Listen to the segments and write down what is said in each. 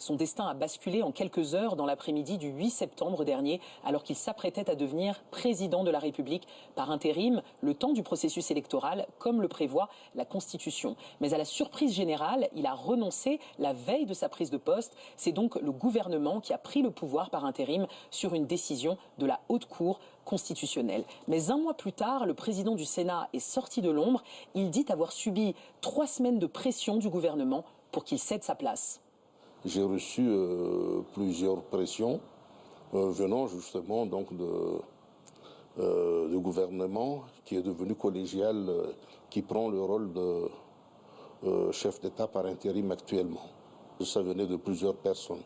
Son destin a basculé en quelques heures dans l'après-midi du 8 septembre dernier, alors qu'il s'apprêtait à devenir président de la République par intérim, le temps du processus électoral, comme le prévoit la Constitution. Mais à la surprise générale, il a renoncé la veille de sa prise de poste. C'est donc le gouvernement qui a pris le pouvoir par intérim sur une décision de la Haute Cour constitutionnelle. Mais un mois plus tard, le président du Sénat est sorti de l'ombre. Il dit avoir subi 3 semaines de pression du gouvernement pour qu'il cède sa place. J'ai reçu plusieurs pressions venant justement donc du gouvernement qui est devenu collégial, qui prend le rôle de chef d'État par intérim actuellement. Ça venait de plusieurs personnes,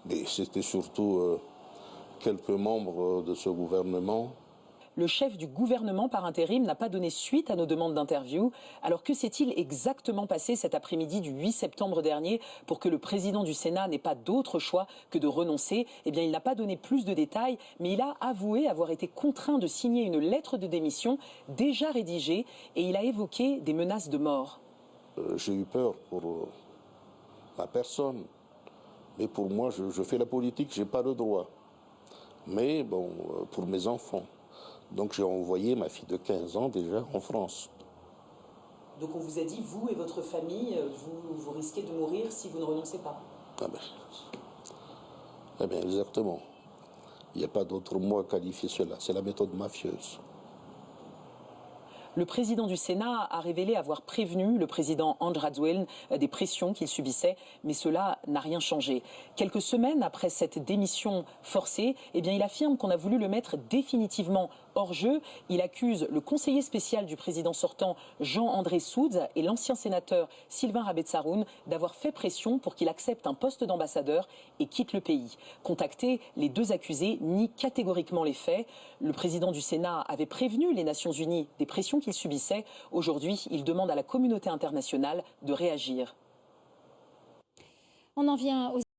mais c'était surtout quelques membres de ce gouvernement. Le chef du gouvernement par intérim n'a pas donné suite à nos demandes d'interview. Alors que s'est-il exactement passé cet après-midi du 8 septembre dernier pour que le président du Sénat n'ait pas d'autre choix que de renoncer? Eh bien, il n'a pas donné plus de détails, mais il a avoué avoir été contraint de signer une lettre de démission déjà rédigée et il a évoqué des menaces de mort. J'ai eu peur pour ma personne, mais pour moi, je fais la politique, je n'ai pas le droit. Mais bon, pour mes enfants. Donc j'ai envoyé ma fille de 15 ans déjà en France. Donc on vous a dit, vous et votre famille, vous risquez de mourir si vous ne renoncez pas. Ah ben, eh bien exactement. Il n'y a pas d'autre mot à qualifier cela. C'est la méthode mafieuse. Le président du Sénat a révélé avoir prévenu le président André Rajoelina des pressions qu'il subissait, mais cela n'a rien changé. Quelques semaines après cette démission forcée, eh bien, il affirme qu'on a voulu le mettre définitivement hors jeu. Il accuse le conseiller spécial du président sortant, Jean-André Soudz, et l'ancien sénateur Sylvain Rabetsaroun d'avoir fait pression pour qu'il accepte un poste d'ambassadeur et quitte le pays. Contactés, les deux accusés nient catégoriquement les faits. Le président du Sénat avait prévenu les Nations Unies des pressions qu'il subissait. Aujourd'hui, il demande à la communauté internationale de réagir. On en vient aux